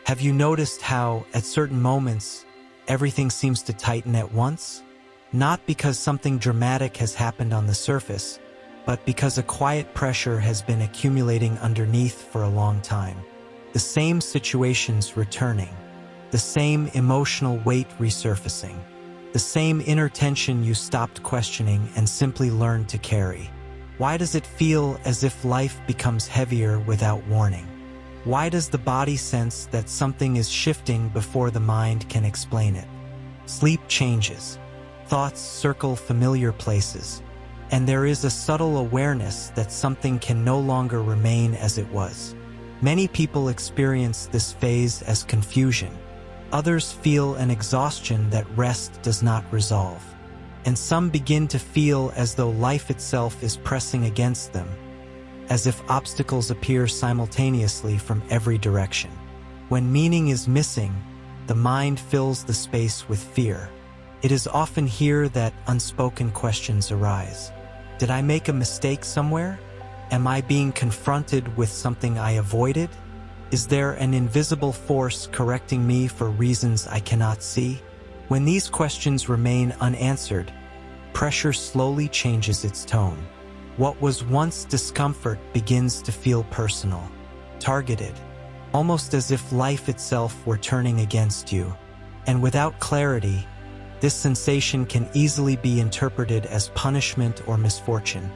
Have you noticed how, at certain moments, everything seems to tighten at once? Not because something dramatic has happened on the surface, but because a quiet pressure has been accumulating underneath for a long time. The same situations returning, the same emotional weight resurfacing, the same inner tension you stopped questioning and simply learned to carry. Why does it feel as if life becomes heavier without warning? Why does the body sense that something is shifting before the mind can explain it? Sleep changes. Thoughts circle familiar places. And there is a subtle awareness that something can no longer remain as it was. Many people experience this phase as confusion. Others feel an exhaustion that rest does not resolve. And some begin to feel as though life itself is pressing against them, as if obstacles appear simultaneously from every direction. When meaning is missing, the mind fills the space with fear. It is often here that unspoken questions arise. Did I make a mistake somewhere? Am I being confronted with something I avoided? Is there an invisible force correcting me for reasons I cannot see? When these questions remain unanswered, pressure slowly changes its tone. What was once discomfort begins to feel personal, targeted, almost as if life itself were turning against you. And without clarity, this sensation can easily be interpreted as punishment or misfortune,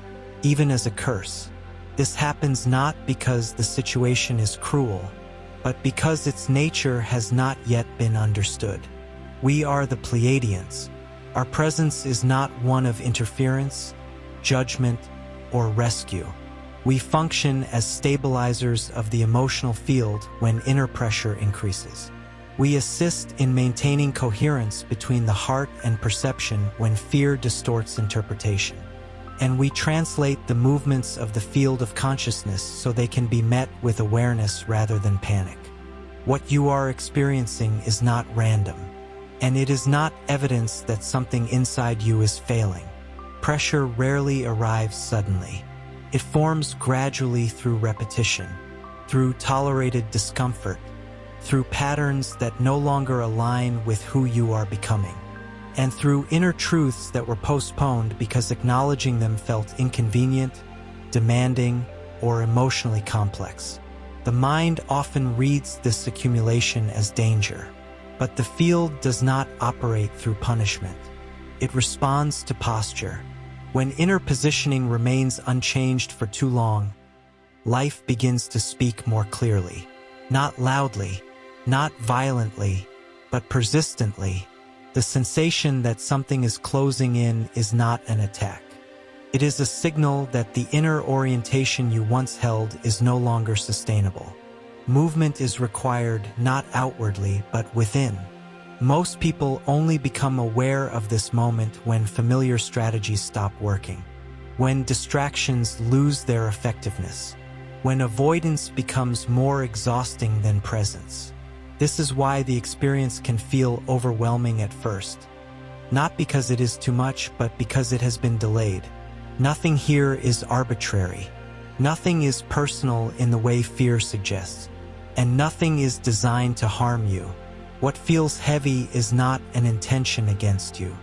even as a curse. This happens not because the situation is cruel, but because its nature has not yet been understood. We are the Pleiadians. Our presence is not one of interference, judgment, or rescue. We function as stabilizers of the emotional field when inner pressure increases. We assist in maintaining coherence between the heart and perception when fear distorts interpretation. And we translate the movements of the field of consciousness so they can be met with awareness rather than panic. What you are experiencing is not random, and it is not evidence that something inside you is failing. Pressure rarely arrives suddenly. It forms gradually through repetition, through tolerated discomfort, through patterns that no longer align with who you are becoming, and through inner truths that were postponed because acknowledging them felt inconvenient, demanding, or emotionally complex. The mind often reads this accumulation as danger, but the field does not operate through punishment. It responds to posture. When inner positioning remains unchanged for too long, life begins to speak more clearly, not loudly, not violently, but persistently. The sensation that something is closing in is not an attack. It is a signal that the inner orientation you once held is no longer sustainable. Movement is required not outwardly, but within. Most people only become aware of this moment when familiar strategies stop working, when distractions lose their effectiveness, when avoidance becomes more exhausting than presence. This is why the experience can feel overwhelming at first. Not because it is too much, but because it has been delayed. Nothing here is arbitrary. Nothing is personal in the way fear suggests. And nothing is designed to harm you. What feels heavy is not an intention against you.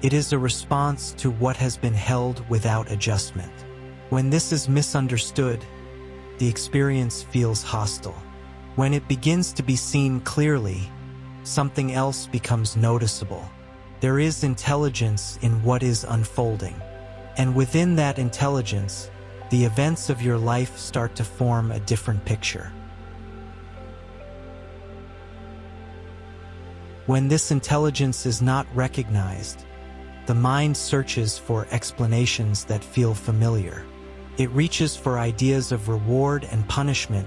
It is a response to what has been held without adjustment. When this is misunderstood, the experience feels hostile. When it begins to be seen clearly, something else becomes noticeable. There is intelligence in what is unfolding. And within that intelligence, the events of your life start to form a different picture. When this intelligence is not recognized, the mind searches for explanations that feel familiar. It reaches for ideas of reward and punishment,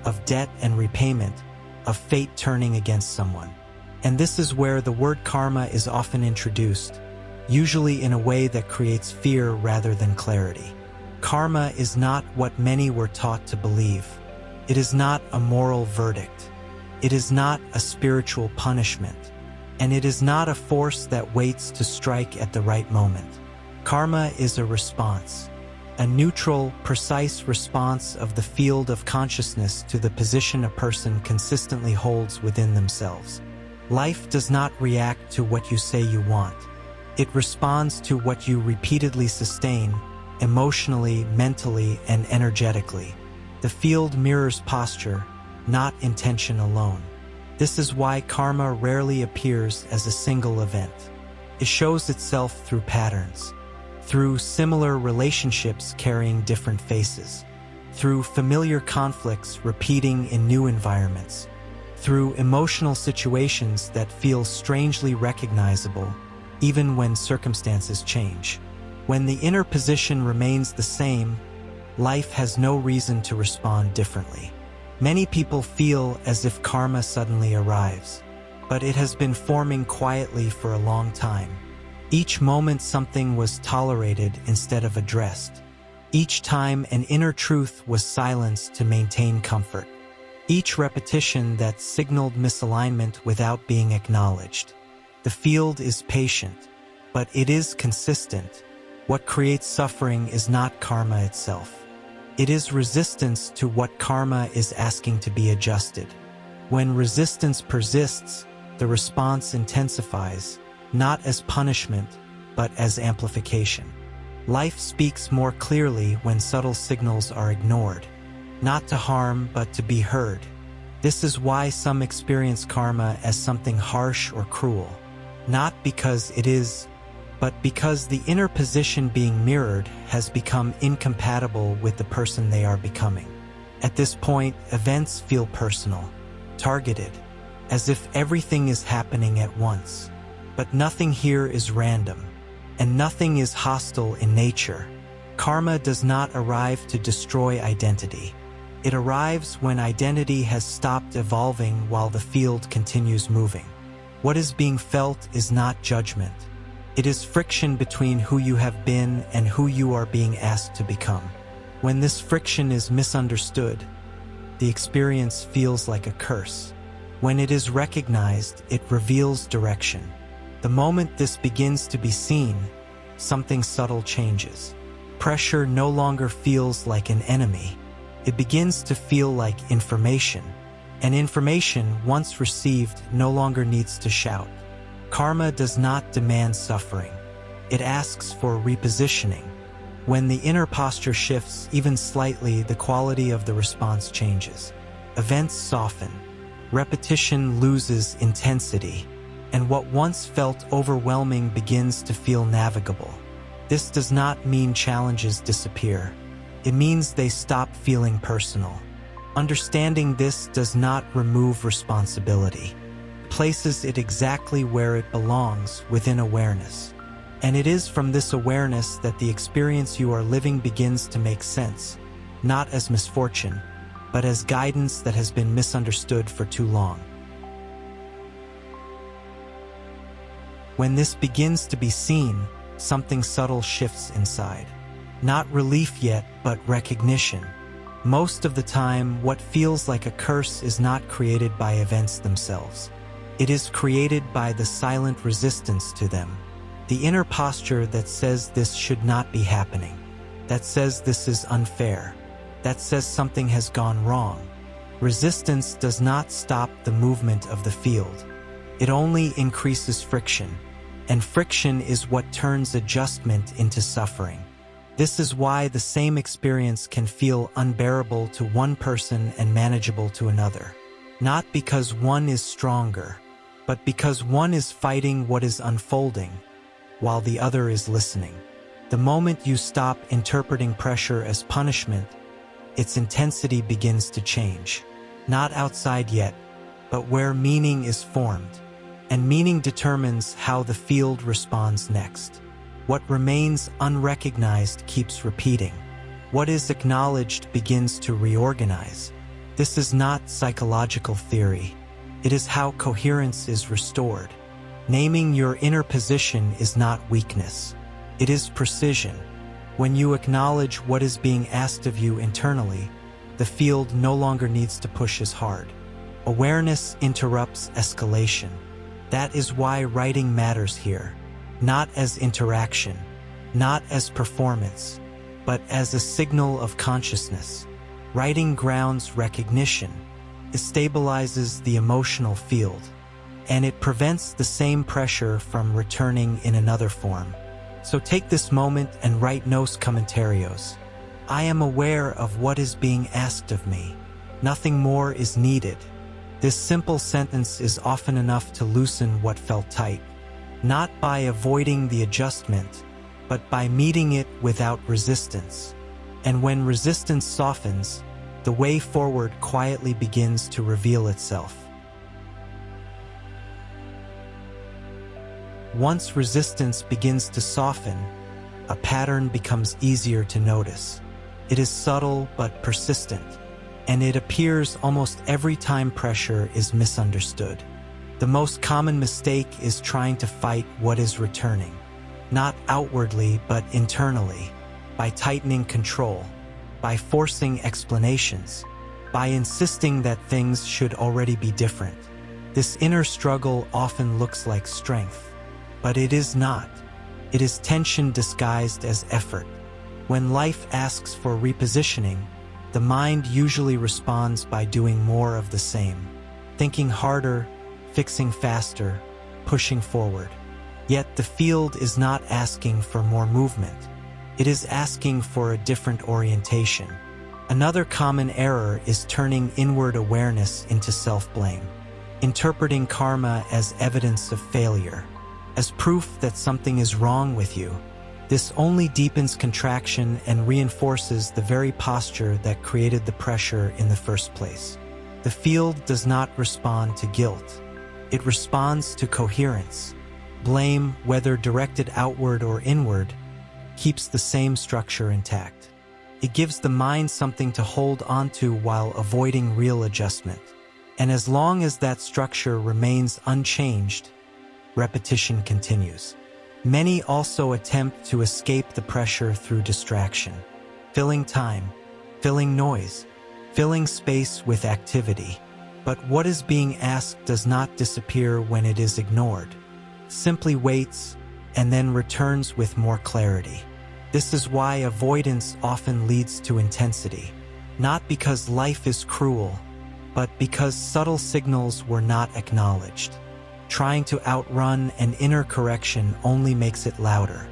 of debt and repayment, of fate turning against someone. And this is where the word karma is often introduced, usually in a way that creates fear rather than clarity. Karma is not what many were taught to believe. It is not a moral verdict. It is not a spiritual punishment. And it is not a force that waits to strike at the right moment. Karma is a response. a neutral, precise response of the field of consciousness to the position a person consistently holds within themselves. Life does not react to what you say you want. It responds to what you repeatedly sustain, emotionally, mentally, and energetically. The field mirrors posture, not intention alone. This is why karma rarely appears as a single event. It shows itself through patterns, through similar relationships carrying different faces, through familiar conflicts repeating in new environments, through emotional situations that feel strangely recognizable even when circumstances change. When the inner position remains the same, life has no reason to respond differently. Many people feel as if karma suddenly arrives, but it has been forming quietly for a long time. Each moment something was tolerated instead of addressed. Each time an inner truth was silenced to maintain comfort. Each repetition that signaled misalignment without being acknowledged. The field is patient, but it is consistent. What creates suffering is not karma itself. It is resistance to what karma is asking to be adjusted. When resistance persists, the response intensifies, not as punishment, but as amplification. Life speaks more clearly when subtle signals are ignored, not to harm, but to be heard. This is why some experience karma as something harsh or cruel, not because it is, but because the inner position being mirrored has become incompatible with the person they are becoming. At this point, events feel personal, targeted, as if everything is happening at once. But nothing here is random, and nothing is hostile in nature. Karma does not arrive to destroy identity. It arrives when identity has stopped evolving while the field continues moving. What is being felt is not judgment. It is friction between who you have been and who you are being asked to become. When this friction is misunderstood, the experience feels like a curse. When it is recognized, it reveals direction. The moment this begins to be seen, something subtle changes. Pressure no longer feels like an enemy. It begins to feel like information. And information, once received, no longer needs to shout. Karma does not demand suffering. It asks for repositioning. When the inner posture shifts even slightly, the quality of the response changes. Events soften. Repetition loses intensity. And what once felt overwhelming begins to feel navigable. This does not mean challenges disappear. It means they stop feeling personal. Understanding this does not remove responsibility. It places it exactly where it belongs, within awareness. And it is from this awareness that the experience you are living begins to make sense, not as misfortune, but as guidance that has been misunderstood for too long. When this begins to be seen, something subtle shifts inside. Not relief yet, but recognition. Most of the time, what feels like a curse is not created by events themselves. It is created by the silent resistance to them. The inner posture that says this should not be happening, that says this is unfair, that says something has gone wrong. Resistance does not stop the movement of the field. It only increases friction, and friction is what turns adjustment into suffering. This is why the same experience can feel unbearable to one person and manageable to another. Not because one is stronger, but because one is fighting what is unfolding, while the other is listening. The moment you stop interpreting pressure as punishment, its intensity begins to change. Not outside yet, but where meaning is formed. And meaning determines how the field responds next. What remains unrecognized keeps repeating. What is acknowledged begins to reorganize. This is not psychological theory. It is how coherence is restored. Naming your inner position is not weakness. It is precision. When you acknowledge what is being asked of you internally, the field no longer needs to push as hard. Awareness interrupts escalation. That is why writing matters here. Not as interaction, not as performance, but as a signal of consciousness. Writing grounds recognition. It stabilizes the emotional field, and it prevents the same pressure from returning in another form. So take this moment and write nos comentarios. I am aware of what is being asked of me. Nothing more is needed. This simple sentence is often enough to loosen what felt tight, not by avoiding the adjustment, but by meeting it without resistance. And when resistance softens, the way forward quietly begins to reveal itself. Once resistance begins to soften, a pattern becomes easier to notice. It is subtle but persistent, and it appears almost every time pressure is misunderstood. The most common mistake is trying to fight what is returning, not outwardly but internally, by tightening control, by forcing explanations, by insisting that things should already be different. This inner struggle often looks like strength, but it is not. It is tension disguised as effort. When life asks for repositioning, the mind usually responds by doing more of the same, thinking harder, fixing faster, pushing forward. Yet the field is not asking for more movement. It is asking for a different orientation. Another common error is turning inward awareness into self-blame, interpreting karma as evidence of failure, as proof that something is wrong with you. This only deepens contraction and reinforces the very posture that created the pressure in the first place. The field does not respond to guilt. It responds to coherence. Blame, whether directed outward or inward, keeps the same structure intact. It gives the mind something to hold onto while avoiding real adjustment. And as long as that structure remains unchanged, repetition continues. Many also attempt to escape the pressure through distraction, filling time, filling noise, filling space with activity. But what is being asked does not disappear when it is ignored. It simply waits and then returns with more clarity. This is why avoidance often leads to intensity, not because life is cruel, but because subtle signals were not acknowledged. Trying to outrun an inner correction only makes it louder.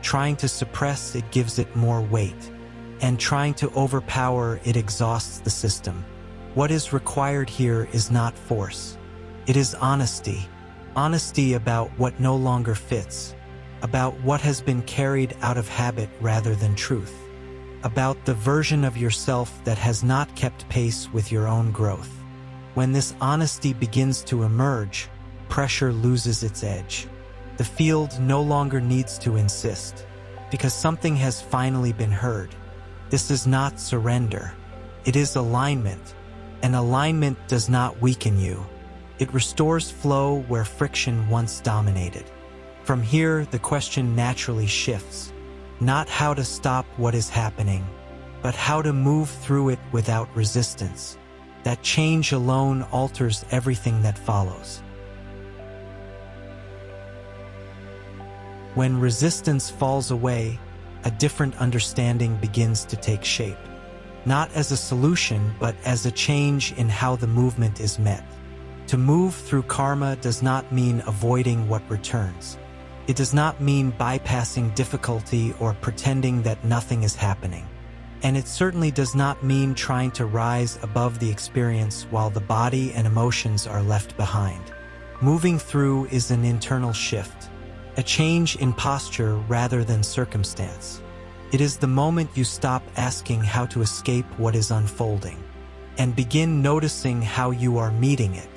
Trying to suppress it gives it more weight. And trying to overpower it exhausts the system. What is required here is not force. It is honesty. Honesty about what no longer fits. About what has been carried out of habit rather than truth. About the version of yourself that has not kept pace with your own growth. When this honesty begins to emerge, pressure loses its edge. The field no longer needs to insist, because something has finally been heard. This is not surrender. It is alignment. And alignment does not weaken you. It restores flow where friction once dominated. From here, the question naturally shifts. Not how to stop what is happening, but how to move through it without resistance. That change alone alters everything that follows. When resistance falls away, a different understanding begins to take shape. Not as a solution, but as a change in how the movement is met. To move through karma does not mean avoiding what returns. It does not mean bypassing difficulty or pretending that nothing is happening. And it certainly does not mean trying to rise above the experience while the body and emotions are left behind. Moving through is an internal shift, a change in posture rather than circumstance. It is the moment you stop asking how to escape what is unfolding and begin noticing how you are meeting it.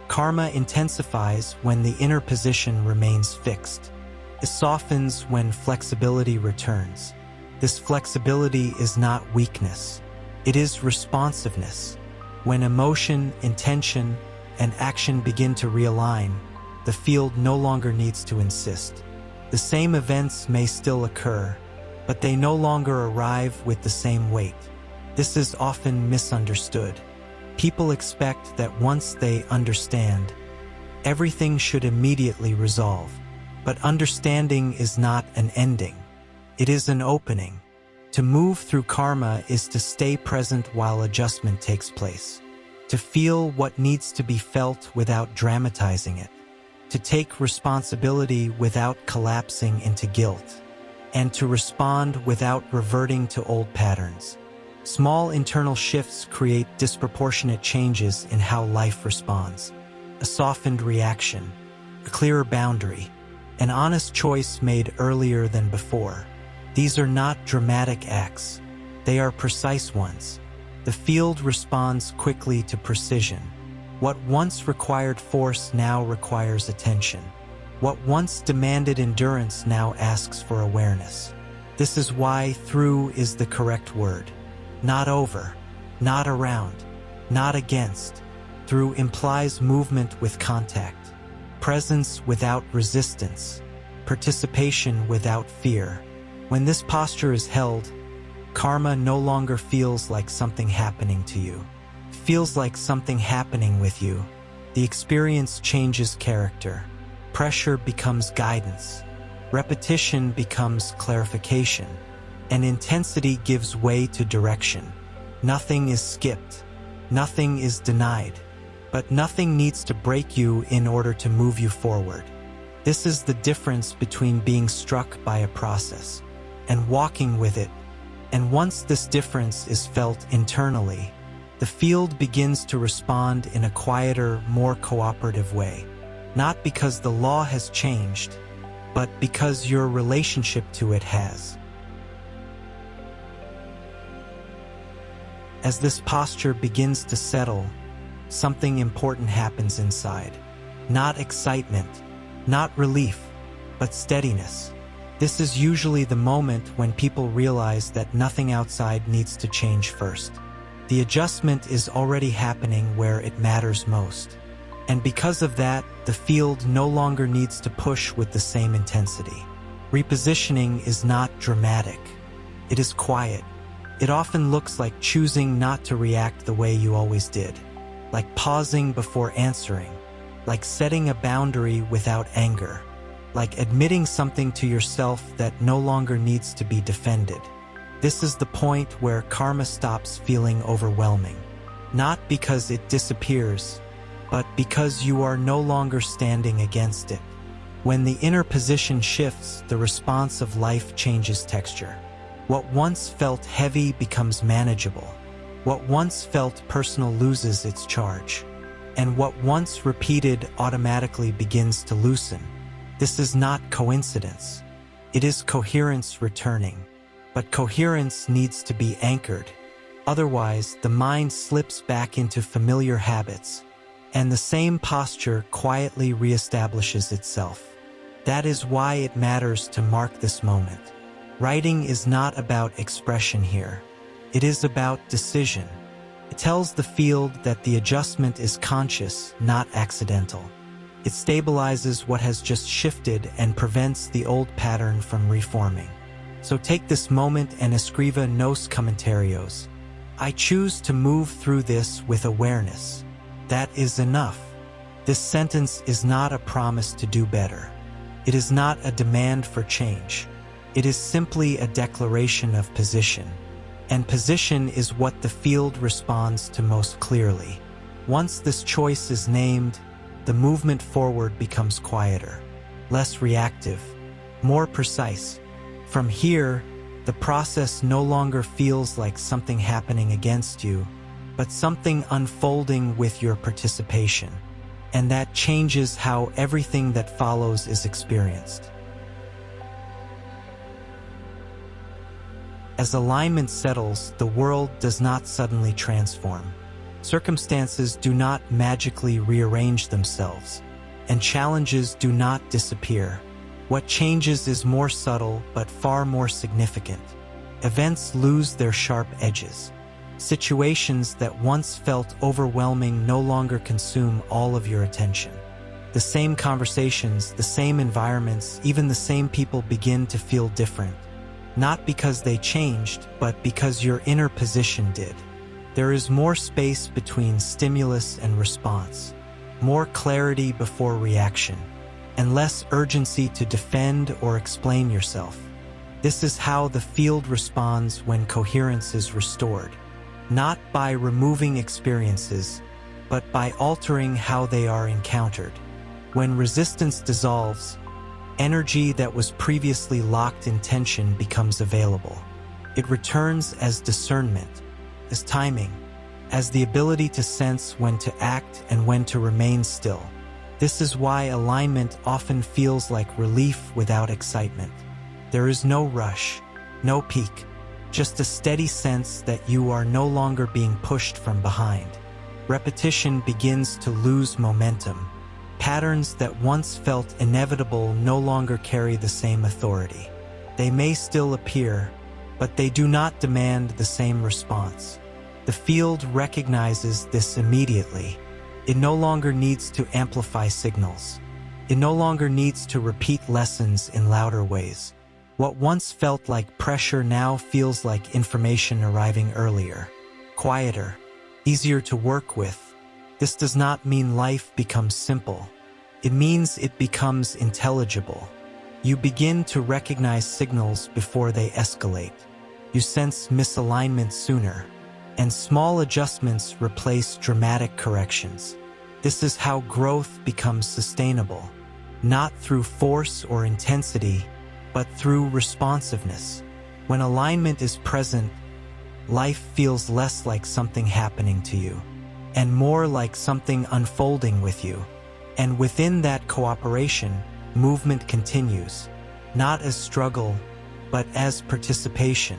Karma intensifies when the inner position remains fixed. It softens when flexibility returns. This flexibility is not weakness. It is responsiveness. When emotion, intention, and action begin to realign, the field no longer needs to insist. The same events may still occur, but they no longer arrive with the same weight. This is often misunderstood. People expect that once they understand, everything should immediately resolve. But understanding is not an ending. It is an opening. To move through karma is to stay present while adjustment takes place. To feel what needs to be felt without dramatizing it. To take responsibility without collapsing into guilt. And to respond without reverting to old patterns. Small internal shifts create disproportionate changes in how life responds. A softened reaction, a clearer boundary, an honest choice made earlier than before. These are not dramatic acts. They are precise ones. The field responds quickly to precision. What once required force now requires attention. What once demanded endurance now asks for awareness. This is why through is the correct word. Not over, not around, not against. Through implies movement with contact, presence without resistance, participation without fear. When this posture is held, karma no longer feels like something happening to you. It feels like something happening with you. The experience changes character. Pressure becomes guidance. Repetition becomes clarification. And intensity gives way to direction. Nothing is skipped. Nothing is denied. But nothing needs to break you in order to move you forward. This is the difference between being struck by a process and walking with it. And once this difference is felt internally, the field begins to respond in a quieter, more cooperative way. Not because the law has changed, but because your relationship to it has. As this posture begins to settle, something important happens inside. Not excitement, not relief, but steadiness. This is usually the moment when people realize that nothing outside needs to change first. The adjustment is already happening where it matters most. And because of that, the field no longer needs to push with the same intensity. Repositioning is not dramatic. It is quiet. It often looks like choosing not to react the way you always did, like pausing before answering, like setting a boundary without anger, like admitting something to yourself that no longer needs to be defended. This is the point where karma stops feeling overwhelming, not because it disappears, but because you are no longer standing against it. When the inner position shifts, the response of life changes texture. What once felt heavy becomes manageable. What once felt personal loses its charge. And what once repeated automatically begins to loosen. This is not coincidence. It is coherence returning. But coherence needs to be anchored. Otherwise, the mind slips back into familiar habits, and the same posture quietly reestablishes itself. That is why it matters to mark this moment. Writing is not about expression here. It is about decision. It tells the field that the adjustment is conscious, not accidental. It stabilizes what has just shifted and prevents the old pattern from reforming. So take this moment and escriba nos comentarios. I choose to move through this with awareness. That is enough. This sentence is not a promise to do better. It is not a demand for change. It is simply a declaration of position. And position is what the field responds to most clearly. Once this choice is named, the movement forward becomes quieter, less reactive, more precise. From here, the process no longer feels like something happening against you, but something unfolding with your participation. And that changes how everything that follows is experienced. As alignment settles, the world does not suddenly transform. Circumstances do not magically rearrange themselves, and challenges do not disappear. What changes is more subtle but far more significant. Events lose their sharp edges. Situations that once felt overwhelming no longer consume all of your attention. The same conversations, the same environments, even the same people begin to feel different. Not because they changed, but because your inner position did. There is more space between stimulus and response, more clarity before reaction, and less urgency to defend or explain yourself. This is how the field responds when coherence is restored, not by removing experiences, but by altering how they are encountered. When resistance dissolves, energy that was previously locked in tension becomes available. It returns as discernment, as timing, as the ability to sense when to act and when to remain still. This is why alignment often feels like relief without excitement. There is no rush, no peak, just a steady sense that you are no longer being pushed from behind. Repetition begins to lose momentum. Patterns that once felt inevitable no longer carry the same authority. They may still appear, but they do not demand the same response. The field recognizes this immediately. It no longer needs to amplify signals. It no longer needs to repeat lessons in louder ways. What once felt like pressure now feels like information arriving earlier, quieter, easier to work with. This does not mean life becomes simple. It means it becomes intelligible. You begin to recognize signals before they escalate. You sense misalignment sooner, and small adjustments replace dramatic corrections. This is how growth becomes sustainable, not through force or intensity, but through responsiveness. When alignment is present, life feels less like something happening to you, and more like something unfolding with you. And within that cooperation, movement continues, not as struggle, but as participation.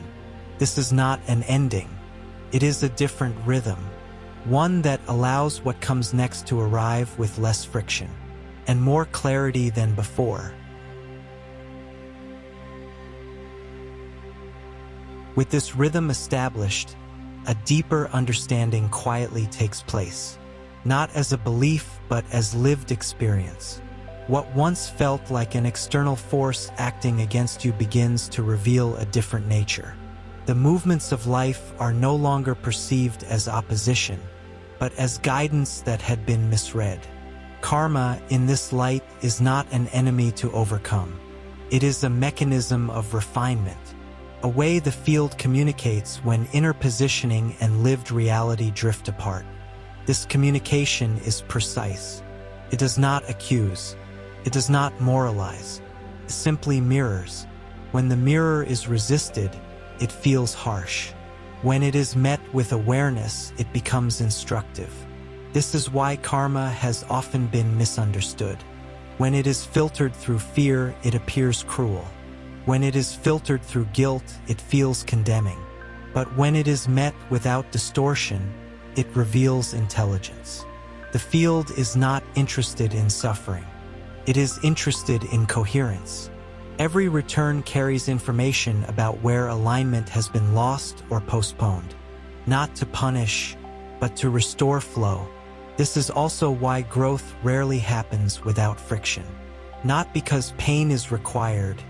This is not an ending. It is a different rhythm, one that allows what comes next to arrive with less friction and more clarity than before. With this rhythm established, a deeper understanding quietly takes place, not as a belief but as lived experience. What once felt like an external force acting against you begins to reveal a different nature. The movements of life are no longer perceived as opposition, but as guidance that had been misread. Karma, in this light, is not an enemy to overcome. It is a mechanism of refinement, a way the field communicates when inner positioning and lived reality drift apart. This communication is precise. It does not accuse. It does not moralize. It simply mirrors. When the mirror is resisted, it feels harsh. When it is met with awareness, it becomes instructive. This is why karma has often been misunderstood. When it is filtered through fear, it appears cruel. When it is filtered through guilt, it feels condemning. But when it is met without distortion, it reveals intelligence. The field is not interested in suffering. It is interested in coherence. Every return carries information about where alignment has been lost or postponed, not to punish, but to restore flow. This is also why growth rarely happens without friction. Not because pain is required,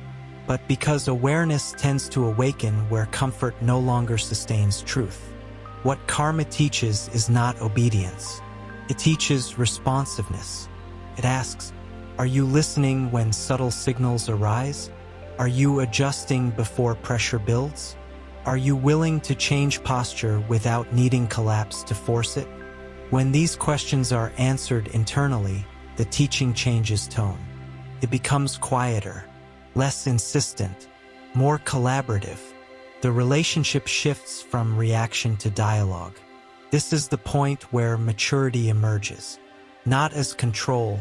but because awareness tends to awaken where comfort no longer sustains truth. What karma teaches is not obedience. It teaches responsiveness. It asks, are you listening when subtle signals arise? Are you adjusting before pressure builds? Are you willing to change posture without needing collapse to force it? When these questions are answered internally, the teaching changes tone. It becomes quieter, less insistent, more collaborative. The relationship shifts from reaction to dialogue. This is the point where maturity emerges, not as control,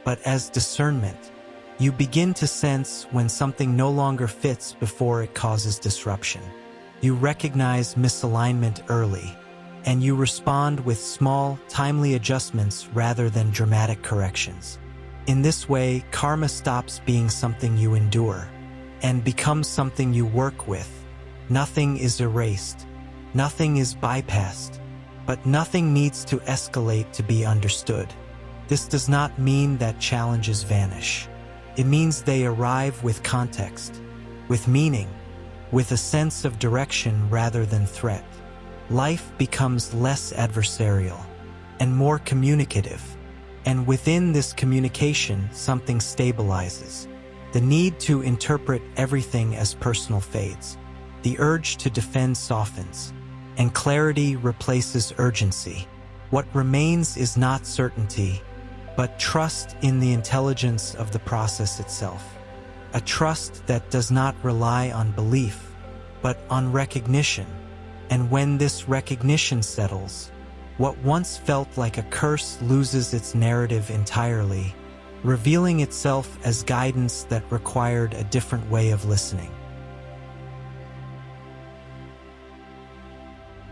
but as discernment. You begin to sense when something no longer fits before it causes disruption. You recognize misalignment early, and you respond with small, timely adjustments rather than dramatic corrections. In this way, karma stops being something you endure and becomes something you work with. Nothing is erased. Nothing is bypassed. But nothing needs to escalate to be understood. This does not mean that challenges vanish. It means they arrive with context, with meaning, with a sense of direction rather than threat. Life becomes less adversarial and more communicative. And within this communication, something stabilizes. The need to interpret everything as personal fades. The urge to defend softens, and clarity replaces urgency. What remains is not certainty, but trust in the intelligence of the process itself. A trust that does not rely on belief, but on recognition. And when this recognition settles, what once felt like a curse loses its narrative entirely, revealing itself as guidance that required a different way of listening.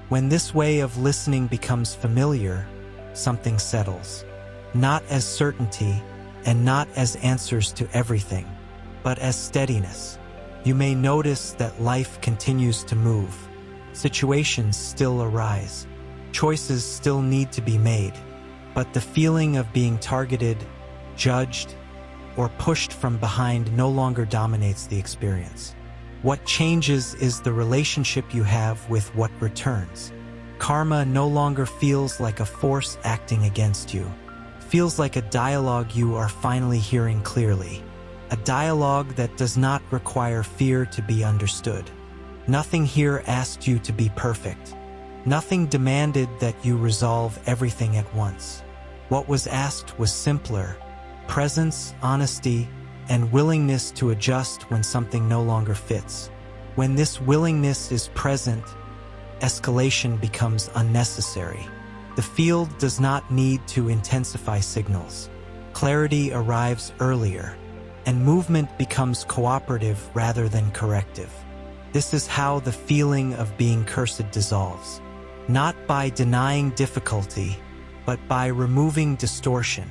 When this way of listening becomes familiar, something settles, not as certainty and not as answers to everything, but as steadiness. You may notice that life continues to move. Situations still arise. Choices still need to be made. But the feeling of being targeted, judged, or pushed from behind no longer dominates the experience. What changes is the relationship you have with what returns. Karma no longer feels like a force acting against you. It feels like a dialogue you are finally hearing clearly. A dialogue that does not require fear to be understood. Nothing here asked you to be perfect. Nothing demanded that you resolve everything at once. What was asked was simpler: presence, honesty, and willingness to adjust when something no longer fits. When this willingness is present, escalation becomes unnecessary. The field does not need to intensify signals. Clarity arrives earlier, and movement becomes cooperative rather than corrective. This is how the feeling of being cursed dissolves. Not by denying difficulty, but by removing distortion.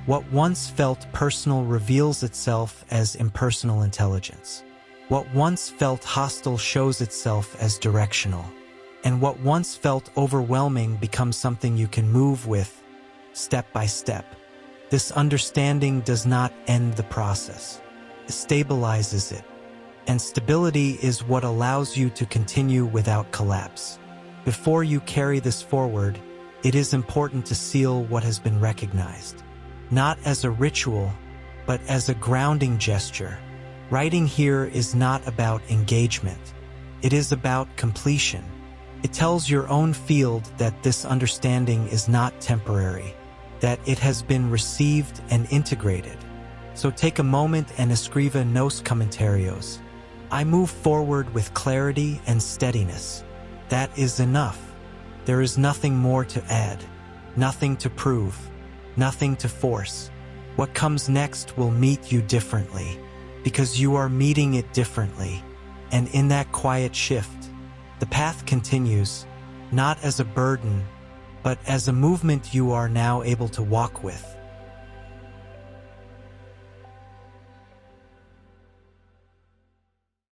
What once felt personal reveals itself as impersonal intelligence. What once felt hostile shows itself as directional. And what once felt overwhelming becomes something you can move with, step by step. This understanding does not end the process. It stabilizes it. And stability is what allows you to continue without collapse. Before you carry this forward, it is important to seal what has been recognized. Not as a ritual, but as a grounding gesture. Writing here is not about engagement. It is about completion. It tells your own field that this understanding is not temporary, that it has been received and integrated. So take a moment and escriba nos comentarios. I move forward with clarity and steadiness. That is enough. There is nothing more to add, nothing to prove, nothing to force. What comes next will meet you differently, because you are meeting it differently. And in that quiet shift, the path continues, not as a burden, but as a movement you are now able to walk with.